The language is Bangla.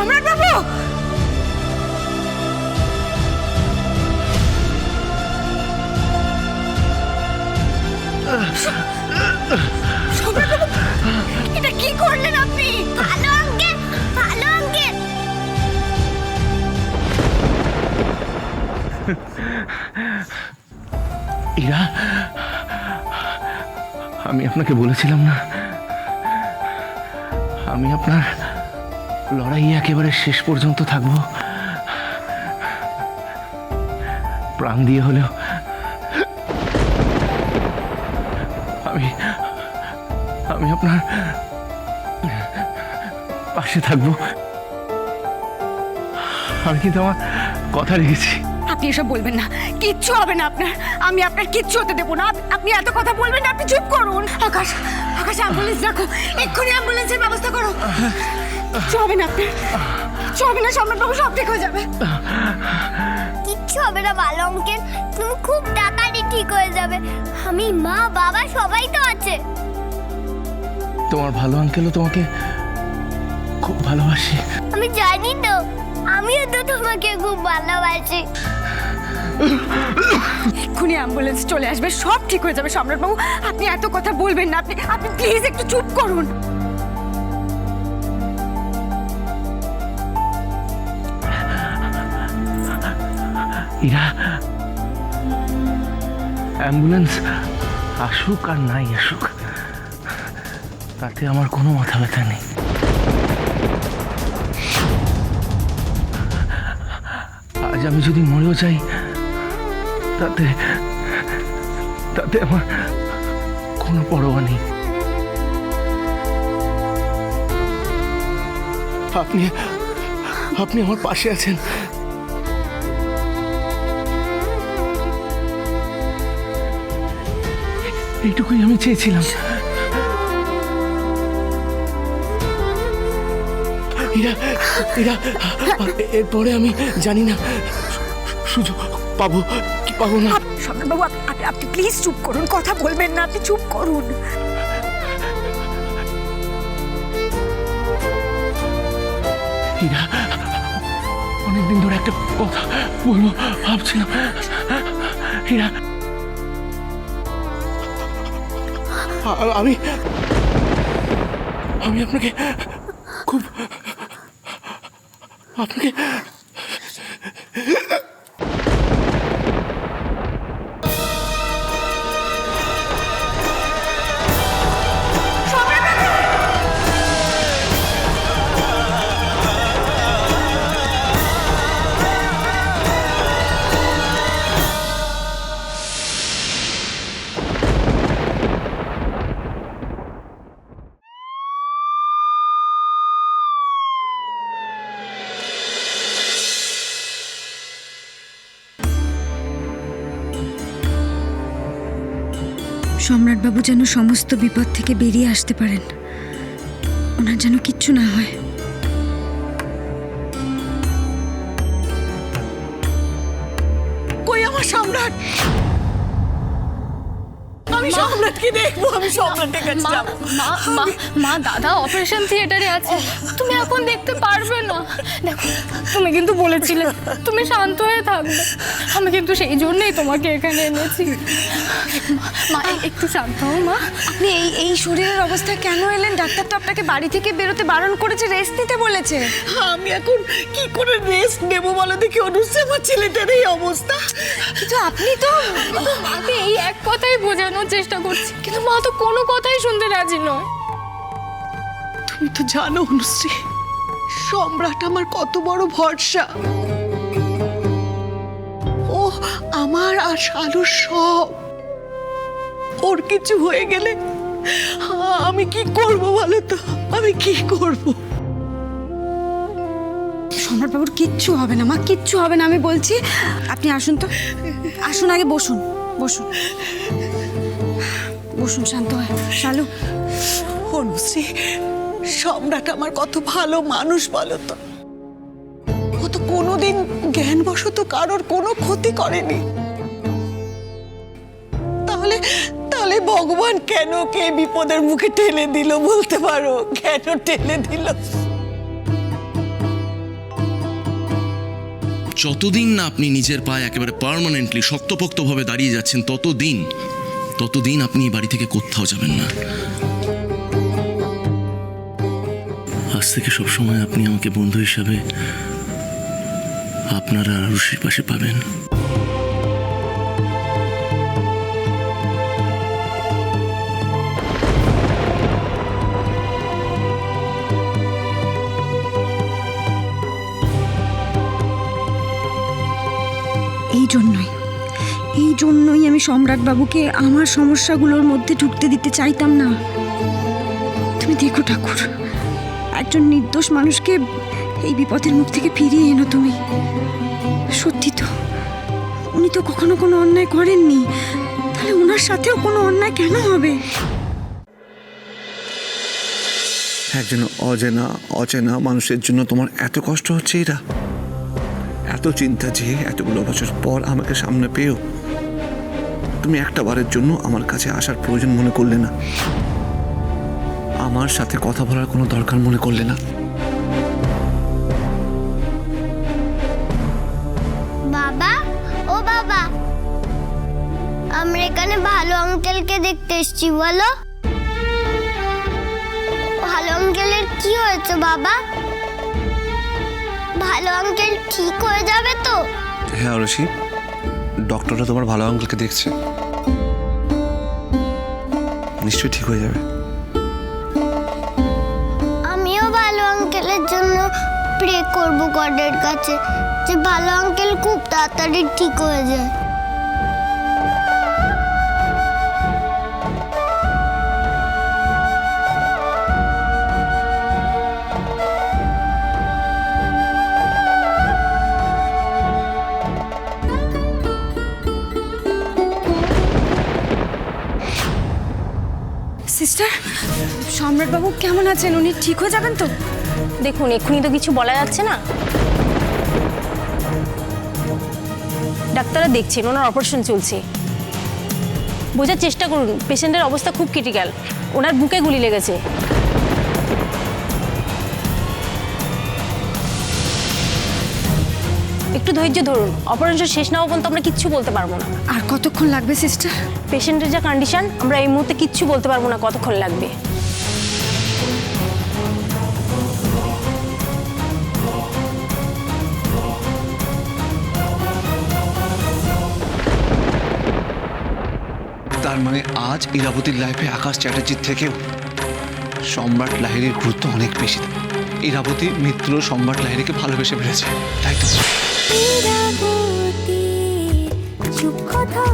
সম্রাট বাবু, সম্রাট বাবু, এটা কি করলেন আপনি? ভালো আঙ্কেল, ভালো আঙ্কেল। ইরা, আমি আপনাকে বলেছিলাম না আমি আপনার লড়াইয়ে একেবারে শেষ পর্যন্ত থাকবো, প্রাণ দিয়ে হলেও আমি আমি আপনার পাশে থাকবো। আমি কিন্তু আমার কথা রেখেছি। আপনি এসব বলবেন না, কিচ্ছু হবে না আপনার। আমি আপনার কিচ্ছু হতে দেবো না। আপনি এত কথা বলবেন না, আপনি চুপ করুন। আকাশ, আকাশ, অ্যাম্বুলেন্স রাখো, এক্ষুনি অ্যাম্বুলেন্সের ব্যবস্থা করো। কিচ্ছু হবে না আপনার, কিচ্ছু হবে না সম্রাট বাবু, সব ঠিক হয়ে যাবে। কিচ্ছু হবে না ভালো আঙ্কেল, তুমি খুব তাড়াতাড়ি ঠিক হয়ে যাবে। আমি, মা, বাবা সবাই তো আছে। তোমার ভালো আঙ্কেলও তোমাকে খুব ভালোবাসি। আমি জানি তো, আমিও তো তোমাকে খুব ভালোবাসি। এক্ষুনি অ্যাম্বুলেন্স চলে আসবে, সব ঠিক হয়ে যাবে সম্রাট বাবু। আপনি এত কথা বলবেন না, আপনি আপনি প্লিজ একটু চুপ করুন। ইরা, অ্যাম্বুলেন্স আসুক আর নাই আসুক, তাতে আমার কোনো মাথা ব্যথা নেই। আজ আমি যদি মরেও যাই, তাতে তাতে আমার কোনো পরোয়া নেই। আপনি আপনি আমার পাশে আছেন, এইটুকুই আমি চেয়েছিলাম। ইরা, ইরা, এরপরে আমি জানি না সুযোগ পাবো কি পাবো না। সম্রাট বাবু, আপনি প্লিজ চুপ করুন, কথা বলবেন না, আপনি চুপ করুন। ইরা, অনেকদিন ধরে একটা কথা বলবো ভাবছিলাম। ইরা, আমি আমি আপনাকে খুব আপনাকে সম্রাটবাবু যেন সমস্ত বিপদ থেকে বেরিয়ে আসতে পারেন, ওনার যেন কিচ্ছু না হয়। কই আমার সম্রাট? আমি সম্রাটকে দেখবো, আমি সম্রাটের কাছে মা যাবো। মা মা মা দাদা অপারেশন থিয়েটারে আছে, তুমি এখন দেখতে পারবে না। দেখো, তুমি কিন্তু বলেছিলে তুমি শান্ত হয়ে থাকবে, আমি কিন্তু সেই জন্যই তোমাকে এখানে এনেছি। মা একটু শান্ত হও মা। আপনি এই শরীরের অবস্থায় কেন এলেন? ডাক্তার তো আপনাকে বাড়ি থেকে বেরোতে বারণ করেছে, রেস্ট নিতে বলেছে। আমি এখন কি করে রেস্ট নেবো বলো দেখি অনুষ্ঠ, আমার ছেলেটার এই অবস্থা। কিন্তু আপনি তো মাকে এই এক কথাই বোঝানোর চেষ্টা করছি, কিন্তু মা তো কোনো কথাই শুনতে রাজি নয়। তুমি তো জানো অনুশ্রী, সম্রাট আমার কত বড় ভরসা। ও আমার আর শালুর সব। ওর কিছু হয়ে গেলে আমি কি করব বলো তো, আমি কি করব? সম্রাটবাবুর কিচ্ছু হবে না মা, কিচ্ছু হবে না, আমি বলছি। আপনি আসুন তো, আসুন, আগে বসুন, বসুন, বসুন শান্ত হয়। শালু, অনুশ্রী, সম্রাট আমার কত ভালো মানুষ বলো তো। ও তো কোনোদিন জ্ঞানবশত কারোর কোনো ক্ষতি করেনি। তাহলে তাহলে ভগবান কেন কে বিপদের মুখে ঠেলে দিল বলতে পারো? কেন ঠেলে দিল? যতদিন না আপনি নিজের পায়ে একেবারে পার্মানেন্টলি শক্তপোক্তভাবে দাঁড়িয়ে যাচ্ছেন ততদিন আপনি এই বাড়ি থেকে কোথাও যাবেন না। আজ থেকে সবসময় আপনি আমাকে বন্ধু হিসাবে আপনার আর আরুষির পাশে পাবেন। এই জন্যই আমি সম্রাট বাবুকে আমার সমস্যাগুলোর মধ্যে ঢুকতে দিতে চাইতাম না। তুমি দেখো ঠাকুর, একজন নির্দোষ মানুষকে এই বিপদের মুখ থেকে ফিরিয়ে এনো তুমি। সত্যি তো, উনি তো কখনো কোনো অন্যায় করেননি, তাহলে ওনার সাথেও কোনো অন্যায় কেন হবে? একজন অচেনা মানুষের জন্য তোমার এত কষ্ট হচ্ছে, এরা এত চিন্তা যে এতগুলো বছর পর আমাকে সামনে পেয়েও তুমি একটা বারের জন্য আমার কাছে আসার প্রয়োজন মনে করলে না, আমার সাথে কথা বলার কোনো দরকার মনে করলে না। বাবা, ও বাবা, আমরা এখানে ভালো আঙ্কেলকে দেখতে এসেছি। বলো, ভালো আঙ্কেলের কি হয়েছে বাবা? ভালো আঙ্কেল ঠিক হয়ে যাবে তো? হ্যাঁ অরশি, ডক্টররা তোমার ভালো আঙ্কেলকে দেখছে, নিশ্চয়ই ঠিক হয়ে যাবে। আমিও ভালো আঙ্কেলের জন্য প্রে করব গডের কাছে, যে ভালো আঙ্কেল খুব তাড়াতাড়ি ঠিক হয়ে যায়। সিস্টার, সম্রাট বাবু কেমন আছেন? উনি ঠিক হয়ে যাবেন তো? দেখুন, এক্ষুনি তো কিছু বলা যাচ্ছে না। ডাক্তাররা দেখছেন, ওনার অপারেশন চলছে। বোঝার চেষ্টা করুন, পেশেন্টের অবস্থা খুব ক্রিটিক্যাল, ওনার বুকে গুলি লেগেছে। একটু ধৈর্য ধরুন, অপারেশন শেষ না হওয়া পর্যন্ত আমরা কিচ্ছু বলতে পারবো না। আর কতক্ষণ লাগবে সিস্টার? পেশেন্টের যা কন্ডিশন, আমরা এই মুহূর্তে কিচ্ছু বলতে পারবো না কতক্ষণ লাগবে। তার মানে আজ ইরাবতীর লাইফে আকাশ চ্যাটার্জির থেকেও সম্রাট লাহিড়ীর গুরুত্ব অনেক বেশি। ইরাবতী মিত্র সম্রাট লাহিড়ীকে ভালোবেসে ফেলেছে, তাই তো? চুপ কথা